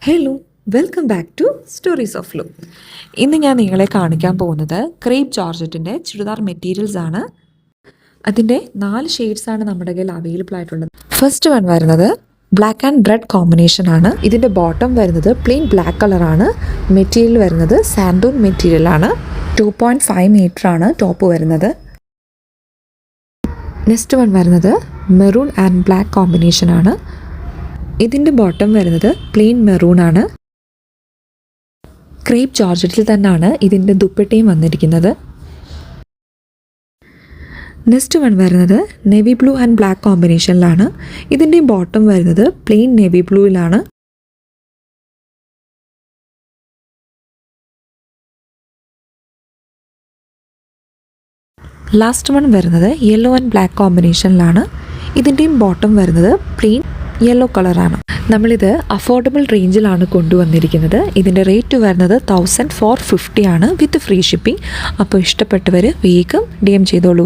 Hello, welcome back to stories of law. ഇന്ന് ഞാൻ നിങ്ങളെ കാണിക്കാൻ പോകുന്നത് ക്രേപ്പ് ജോർജറ്റിൻ്റെ ചുരിദാർ മെറ്റീരിയൽസ് ആണ്. അതിൻ്റെ 4 ഷെയ്ഡ്സാണ് നമ്മുടെ കയ്യിൽ അവൈലബിൾ ആയിട്ടുള്ളത്. ഫസ്റ്റ് വൺ വരുന്നത് ബ്ലാക്ക് ആൻഡ് റെഡ് കോമ്പിനേഷൻ ആണ്. ഇതിൻ്റെ ബോട്ടം വരുന്നത് പ്ലെയിൻ ബ്ലാക്ക് കളറാണ്. മെറ്റീരിയൽ വരുന്നത് സാൻഡൂൺ മെറ്റീരിയലാണ്. 2.5 മീറ്റർ ആണ് ടോപ്പ് വരുന്നത്. നെക്സ്റ്റ് വൺ വരുന്നത് മെറൂൺ ആൻഡ് ബ്ലാക്ക് കോമ്പിനേഷൻ ആണ്. ഇതിൻ്റെ ബോട്ടം വരുന്നത് പ്ലെയിൻ മെറൂൺ ആണ്. ക്രേപ്പ് ജോർജറ്റിൽ തന്നെയാണ് ഇതിൻ്റെ ദുപ്പട്ടയും വന്നിരിക്കുന്നത്. നെക്സ്റ്റ് വൺ വരുന്നത് നേവി ബ്ലൂ ആൻഡ് ബ്ലാക്ക് കോമ്പിനേഷനിലാണ്. ഇതിൻ്റെ ബോട്ടം വരുന്നത് പ്ലെയിൻ നേവി ബ്ലൂയിലാണ്. ലാസ്റ്റ് വൺ വരുന്നത് യെല്ലോ ആൻഡ് ബ്ലാക്ക് കോമ്പിനേഷനിലാണ്. ഇതിൻ്റെയും ബോട്ടം വരുന്നത് പ്ലെയിൻ യെല്ലോ കളറാണ്. നമ്മളിത് അഫോർഡബിൾ റേഞ്ചിലാണ് കൊണ്ടുവന്നിരിക്കുന്നത്. ഇതിൻ്റെ റേറ്റ് വരുന്നത് 1450 ആണ് വിത്ത് ഫ്രീ ഷിപ്പിംഗ്. അപ്പോൾ ഇഷ്ടപ്പെട്ടവർ വേഗം DM ചെയ്തോളൂ.